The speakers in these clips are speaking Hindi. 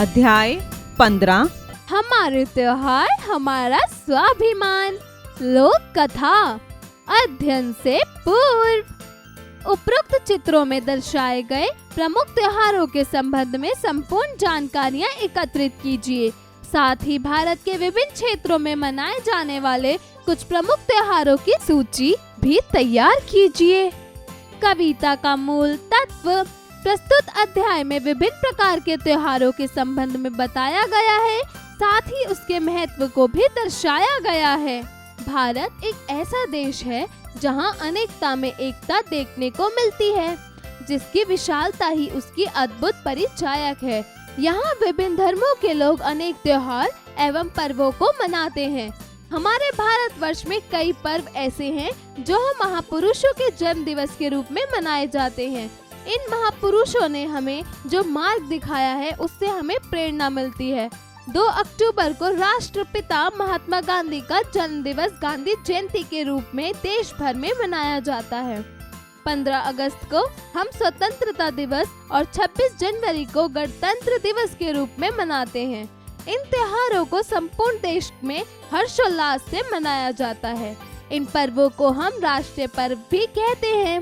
अध्याय 15 हमारे त्योहार हमारा स्वाभिमान। लोक कथा अध्ययन से पूर्व उपरोक्त चित्रों में दर्शाए गए प्रमुख त्योहारों के संबंध में संपूर्ण जानकारियां एकत्रित कीजिए। साथ ही भारत के विभिन्न क्षेत्रों में मनाए जाने वाले कुछ प्रमुख त्योहारों की सूची भी तैयार कीजिए। कविता का मूल तत्व प्रस्तुत अध्याय में विभिन्न प्रकार के त्योहारों के संबंध में बताया गया है, साथ ही उसके महत्व को भी दर्शाया गया है। भारत एक ऐसा देश है जहां अनेकता में एकता देखने को मिलती है, जिसकी विशालता ही उसकी अद्भुत परिचायक है। यहाँ विभिन्न धर्मों के लोग अनेक त्योहार एवं पर्वों को मनाते हैं। हमारे भारतवर्ष में कई पर्व ऐसे हैं जो महापुरुषों के जन्म दिवस के रूप में मनाए जाते हैं। इन महापुरुषों ने हमें जो मार्ग दिखाया है उससे हमें प्रेरणा मिलती है। 2 अक्टूबर को राष्ट्रपिता महात्मा गांधी का जन्म दिवस गांधी जयंती के रूप में देश भर में मनाया जाता है। 15 अगस्त को हम स्वतंत्रता दिवस और 26 जनवरी को गणतंत्र दिवस के रूप में मनाते हैं। इन त्योहारों को संपूर्ण देश में हर्षोल्लास से मनाया जाता है। इन पर्वों को हम राष्ट्रीय पर्व भी कहते हैं।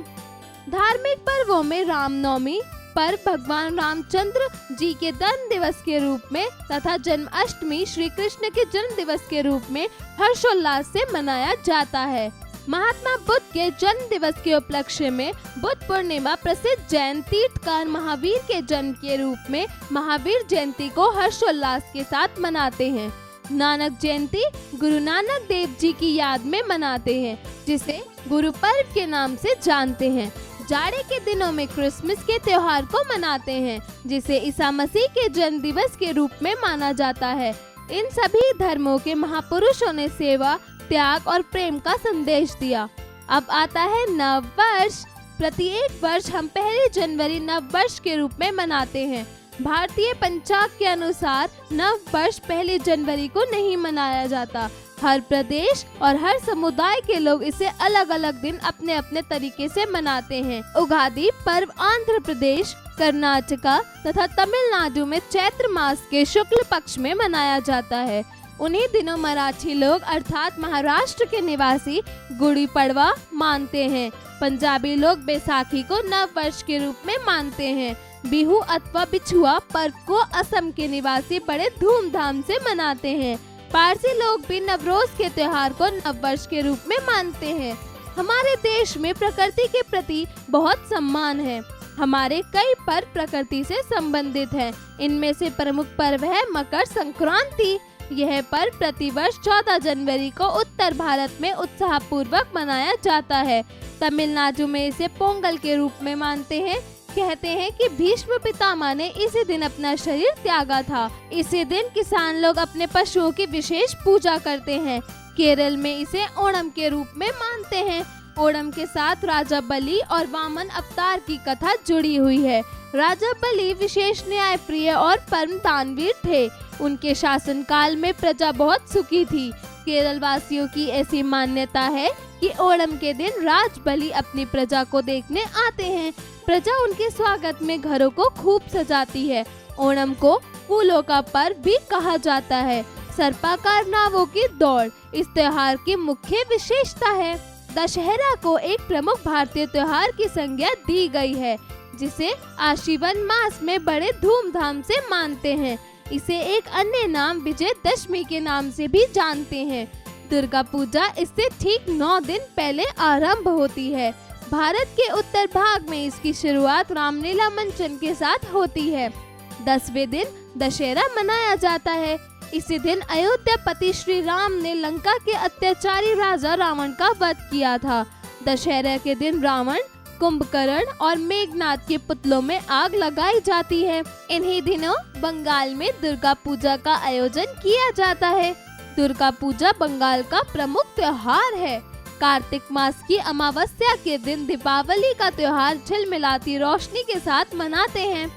धार्मिक पर्वों में रामनवमी पर्व भगवान रामचंद्र जी के जन्म दिवस के रूप में तथा जन्माष्टमी श्री कृष्ण के जन्म दिवस के रूप में हर्षोल्लास से मनाया जाता है। महात्मा बुद्ध के जन्म दिवस के उपलक्ष्य में बुद्ध पूर्णिमा प्रसिद्ध जैन तीर्थकार महावीर के जन्म के रूप में महावीर जयंती को हर्षोल्लास के साथ मनाते हैं। नानक जयंती गुरु नानक देव जी की याद में मनाते हैं, जिसे गुरु पर्व के नाम से जानते हैं। जाड़े के दिनों में क्रिसमस के त्योहार को मनाते हैं, जिसे ईसा मसीह के जन्म दिवस के रूप में माना जाता है। इन सभी धर्मों के महापुरुषों ने सेवा, त्याग और प्रेम का संदेश दिया। अब आता है नव वर्ष। प्रत्येक वर्ष हम 1 जनवरी नव वर्ष के रूप में मनाते हैं। भारतीय पंचांग के अनुसार नव वर्ष 1 जनवरी को नहीं मनाया जाता। हर प्रदेश और हर समुदाय के लोग इसे अलग अलग दिन अपने अपने तरीके से मनाते हैं। उगादि पर्व आंध्र प्रदेश, कर्नाटका तथा तमिलनाडु में चैत्र मास के शुक्ल पक्ष में मनाया जाता है। उन्हीं दिनों मराठी लोग अर्थात महाराष्ट्र के निवासी गुड़ी पड़वा मानते हैं। पंजाबी लोग बैसाखी को नव वर्ष के रूप में मानते हैं। बिहू अथवा बिछुआ पर्व को असम के निवासी बड़े धूमधाम से मनाते हैं। पारसी लोग भी नवरोज के त्योहार को नववर्ष के रूप में मानते हैं। हमारे देश में प्रकृति के प्रति बहुत सम्मान है। हमारे कई पर्व प्रकृति से संबंधित हैं। इनमें से प्रमुख पर्व है मकर संक्रांति। यह पर्व प्रतिवर्ष 14 जनवरी को उत्तर भारत में उत्साह पूर्वक मनाया जाता है। तमिलनाडु में इसे पोंगल के रूप में मानते हैं। कहते हैं कि भीष्म पितामह ने इसी दिन अपना शरीर त्यागा था। इसी दिन किसान लोग अपने पशुओं की विशेष पूजा करते हैं। केरल में इसे ओणम के रूप में मानते हैं। ओणम के साथ राजा बलि और वामन अवतार की कथा जुड़ी हुई है। राजा बलि विशेष न्याय प्रिय और परम दानवीर थे। उनके शासनकाल में प्रजा बहुत सुखी थी। केरल वासियों की ऐसी मान्यता है कि ओणम के दिन राज बलि अपनी प्रजा को देखने आते हैं। प्रजा उनके स्वागत में घरों को खूब सजाती है। ओणम को फूलों का पर्व भी कहा जाता है। सर्पाकार नावों की दौड़ इस त्योहार की मुख्य विशेषता है। दशहरा को एक प्रमुख भारतीय त्योहार की संज्ञा दी गई है, जिसे आश्विन मास में बड़े धूमधाम से मानते हैं। इसे एक अन्य नाम विजयदशमी के नाम से भी जानते हैं। दुर्गा पूजा इससे ठीक 9 दिन पहले आरंभ होती है। भारत के उत्तर भाग में इसकी शुरुआत रामलीला मंचन के साथ होती है। 10वें दिन दशहरा मनाया जाता है। इसी दिन अयोध्या पति श्री राम ने लंका के अत्याचारी राजा रावण का वध किया था। दशहरा के दिन रावण, कुंभकर्ण और मेघनाथ के पुतलों में आग लगाई जाती है। इन्हीं दिनों बंगाल में दुर्गा पूजा का आयोजन किया जाता है। दुर्गा पूजा बंगाल का प्रमुख त्योहार है। कार्तिक मास की अमावस्या के दिन दीपावली का त्योहार झिलमिलाती रोशनी के साथ मनाते हैं।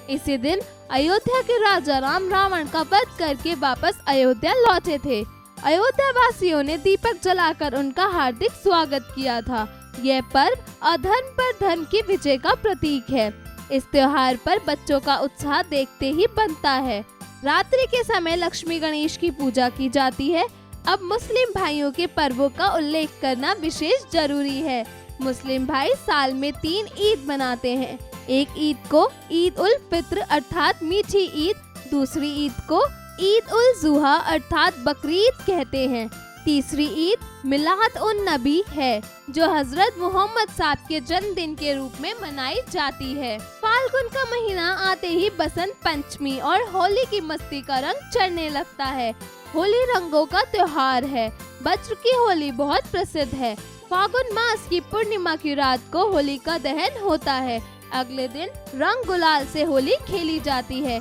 इसी दिन अयोध्या के राजा राम रावण का वध करके वापस अयोध्या लौटे थे। अयोध्या वासियों ने दीपक जलाकर उनका हार्दिक स्वागत किया था। यह पर्व अधर्म पर धर्म की विजय का प्रतीक है। इस त्योहार पर बच्चों का उत्साह देखते ही बनता है। रात्रि के समय लक्ष्मी गणेश की पूजा की जाती है। अब मुस्लिम भाइयों के पर्वों का उल्लेख करना विशेष जरूरी है। मुस्लिम भाई साल में 3 ईद मनाते हैं। एक ईद को ईद उल फित्र अर्थात मीठी ईद, दूसरी ईद को ईद उल जुहा अर्थात बकरीद कहते हैं। तीसरी ईद मिलाद उन नबी है जो हजरत मोहम्मद साहब के जन्मदिन के रूप में मनाई जाती है। फाल्गुन का महीना आते ही बसंत पंचमी और होली की मस्ती का रंग चढ़ने लगता है। होली रंगों का त्योहार है। वज्र की होली बहुत प्रसिद्ध है। फागुन मास की पूर्णिमा की रात को होली का दहन होता है। अगले दिन रंग गुलाल से होली खेली जाती है।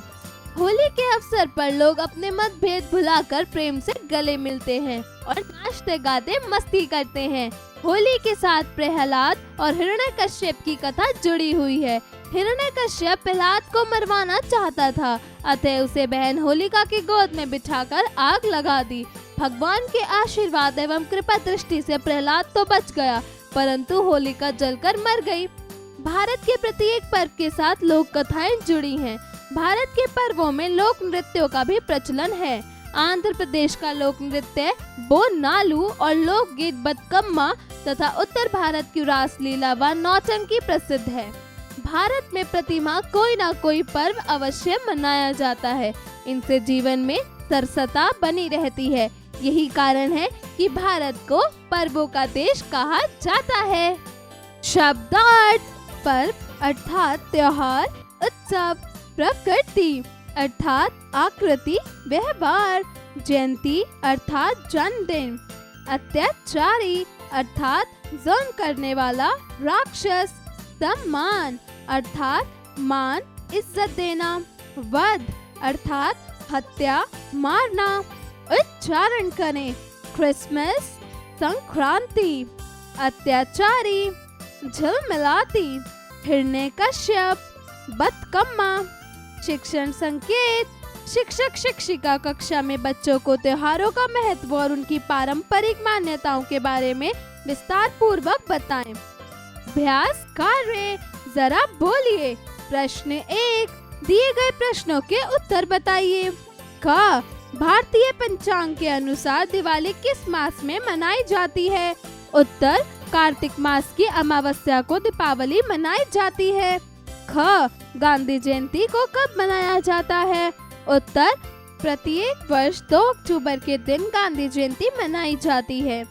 होली के अवसर पर लोग अपने मतभेद भुलाकर प्रेम से गले मिलते हैं और नाचते गाते मस्ती करते हैं। होली के साथ प्रहलाद और हिरण्यकश्यप की कथा जुड़ी हुई है। हिरण्यकश्यप प्रहलाद को मरवाना चाहता था, अतः उसे बहन होलिका की गोद में बिठाकर आग लगा दी। भगवान के आशीर्वाद एवं कृपा दृष्टि से प्रहलाद तो बच गया, परंतु होलिका जलकर मर गई। भारत के प्रत्येक पर्व के साथ लोक कथाएं जुड़ी हैं। भारत के पर्वों में लोक नृत्यों का भी प्रचलन है। आंध्र प्रदेश का लोक नृत्य बोनालू और लोकगीत बतकम्मा तथा उत्तर भारत की रासलीला व नौटंकी प्रसिद्ध है। भारत में प्रतिमाह कोई ना कोई पर्व अवश्य मनाया जाता है। इनसे जीवन में सरसता बनी रहती है। यही कारण है कि भारत को पर्वों का देश कहा जाता है। शब्दार्थ पर्व अर्थात त्योहार, उत्सव, प्रकृति अर्थात आकृति, व्यवहार, जयंती अर्थात जन्मदिन, अत्याचारी अर्थात जुल्म करने वाला, राक्षस, सम्मान अर्थात मान इज्जत देना, वध अर्थात हत्या मारना। उच्चारण करें। क्रिसमस, संक्रांति, अत्याचारी, झिलमिलाती, हिरण्यकश्यप, बतकम्मा। शिक्षण संकेत। शिक्षक शिक्षिका कक्षा में बच्चों को त्योहारों का महत्व और उनकी पारंपरिक मान्यताओं के बारे में विस्तार पूर्वक बताएं। अभ्यास कार्य। जरा बोलिए। प्रश्न 1, दिए गए प्रश्नों के उत्तर बताइए। क, भारतीय पंचांग के अनुसार दिवाली किस मास में मनाई जाती है? उत्तर, कार्तिक मास की अमावस्या को दीपावली मनाई जाती है। ख, गांधी जयंती को कब मनाया जाता है? उत्तर, प्रत्येक वर्ष 2 अक्टूबर के दिन गांधी जयंती मनाई जाती है।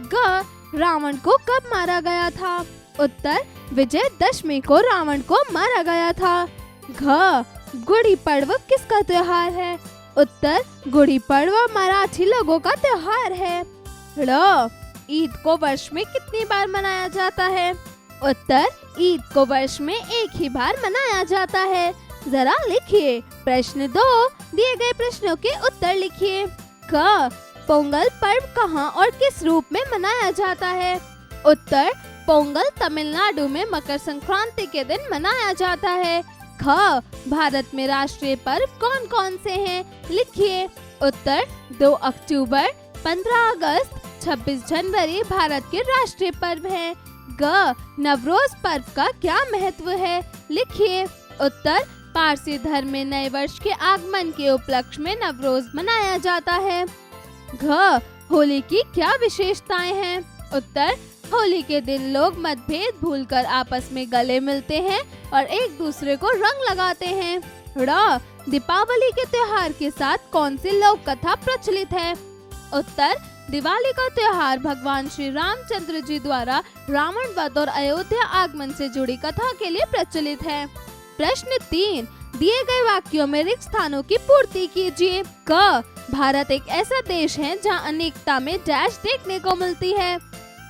ग, रावण को कब मारा गया था? उत्तर, विजयदशमी को रावण को मारा गया था। घ, गुड़ी पड़वा किसका त्योहार है? उत्तर, गुड़ी पड़वा मराठी लोगों का त्योहार है। ड़, ईद को वर्ष में कितनी बार मनाया जाता है? उत्तर, ईद को वर्ष में एक ही बार मनाया जाता है। जरा लिखिए। प्रश्न 2, दिए गए प्रश्नों के उत्तर लिखिए। क, पोंगल पर्व कहाँ और किस रूप में मनाया जाता है? उत्तर, पोंगल तमिलनाडु में मकर संक्रांति के दिन मनाया जाता है। ख, भारत में राष्ट्रीय पर्व कौन कौन से हैं? लिखिए। उत्तर, 2 अक्टूबर, 15 अगस्त, 26 जनवरी भारत के राष्ट्रीय पर्व हैं। ग, नवरोज पर्व का क्या महत्व है? लिखिए। उत्तर, पारसी धर्म में नए वर्ष के आगमन के उपलक्ष्य में नवरोज मनाया जाता है। घ, होली की क्या विशेषताएं हैं? उत्तर, होली के दिन लोग मतभेद भूलकर आपस में गले मिलते हैं और एक दूसरे को रंग लगाते हैं। ड़, दीपावली के त्योहार के साथ कौन सी लोक कथा प्रचलित है? उत्तर, दिवाली का त्योहार भगवान श्री रामचंद्र जी द्वारा रावण वध और अयोध्या आगमन से जुड़ी कथा के लिए प्रचलित है। प्रश्न 3, दिए गए वाक्यों में रिक्त स्थानों की पूर्ति कीजिए। क, भारत एक ऐसा देश है जहां अनेकता में डैश देखने को मिलती है।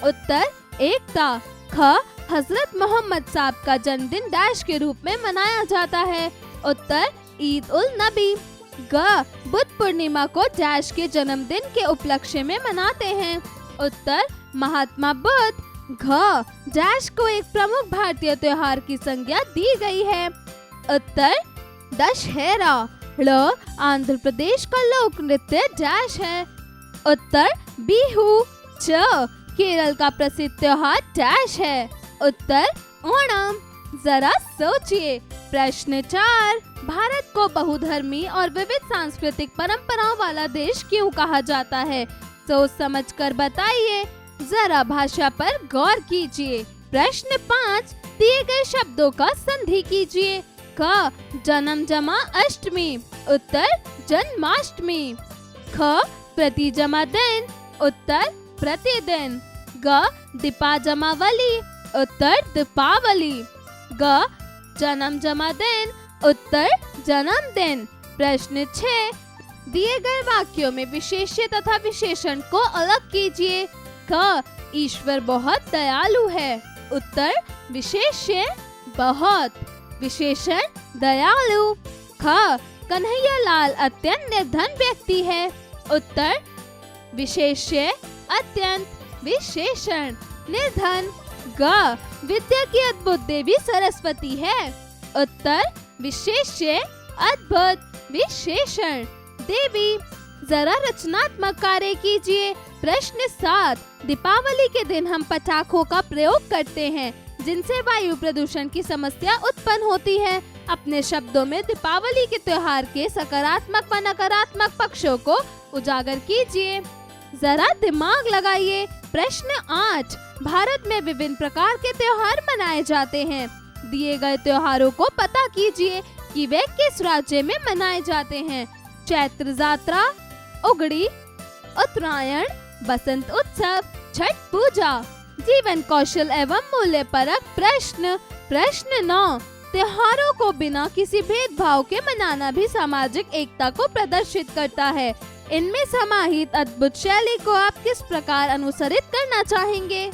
उत्तर, एकता। ख, हजरत मोहम्मद साहब का जन्मदिन डैश के रूप में मनाया जाता है। उत्तर, ईद उल नबी। ग, बुद्ध पूर्णिमा को डैश के जन्मदिन के उपलक्ष्य में मनाते हैं। उत्तर, महात्मा बुद्ध। घ, डैश को एक प्रमुख भारतीय त्योहार की संज्ञा दी गई है। उत्तर, दशहरा। ड़, आंध्र प्रदेश का लोक नृत्य डैश है। उत्तर, बिहू। च, केरल का प्रसिद्ध त्योहार डैश है। उत्तर, ओणम। जरा सोचिए। प्रश्न 4, भारत को बहुधर्मी और विविध सांस्कृतिक परंपराओं वाला देश क्यों कहा जाता है? सोच समझकर बताइए। जरा भाषा पर गौर कीजिए। प्रश्न 5, दिए गए शब्दों का संधि कीजिए। क, जन्म जमा अष्टमी, उत्तर जन्माष्टमी। ख, प्रति जमा दिन, उत्तर प्रतिदिन। ग, दीपा जमा वली, उत्तर दीपावली। ग, जन्म जमा दिन, उत्तर जन्मदिन। प्रश्न 6, दिए गए वाक्यों में विशेष्य तथा विशेषण को अलग कीजिए। क, ईश्वर बहुत दयालु है, उत्तर विशेष्य बहुत, विशेषण दयालु। ख, कन्हैया लाल अत्यंत निर्धन व्यक्ति है, उत्तर विशेष्य अत्यंत, विशेषण निर्धन। ग, विद्या की अद्भुत देवी सरस्वती है, उत्तर विशेष्य अद्भुत, विशेषण देवी। जरा रचनात्मक कार्य कीजिए। प्रश्न 7, दीपावली के दिन हम पटाखों का प्रयोग करते हैं जिनसे वायु प्रदूषण की समस्या उत्पन्न होती है। अपने शब्दों में दीपावली के त्योहार के सकारात्मक व नकारात्मक पक्षों को उजागर कीजिए। जरा दिमाग लगाइए। प्रश्न 8, भारत में विभिन्न प्रकार के त्योहार मनाए जाते हैं। दिए गए त्योहारों को पता कीजिए कि वे किस राज्य में मनाए जाते हैं। चैत्र यात्रा, उगड़ी, उत्तरायण, बसंत उत्सव, छठ पूजा। जीवन कौशल एवं मूल्य परक प्रश्न। प्रश्न 9, त्योहारों को बिना किसी भेदभाव के मनाना भी सामाजिक एकता को प्रदर्शित करता है। इनमें समाहित अद्भुत शैली को आप किस प्रकार अनुसरित करना चाहेंगे?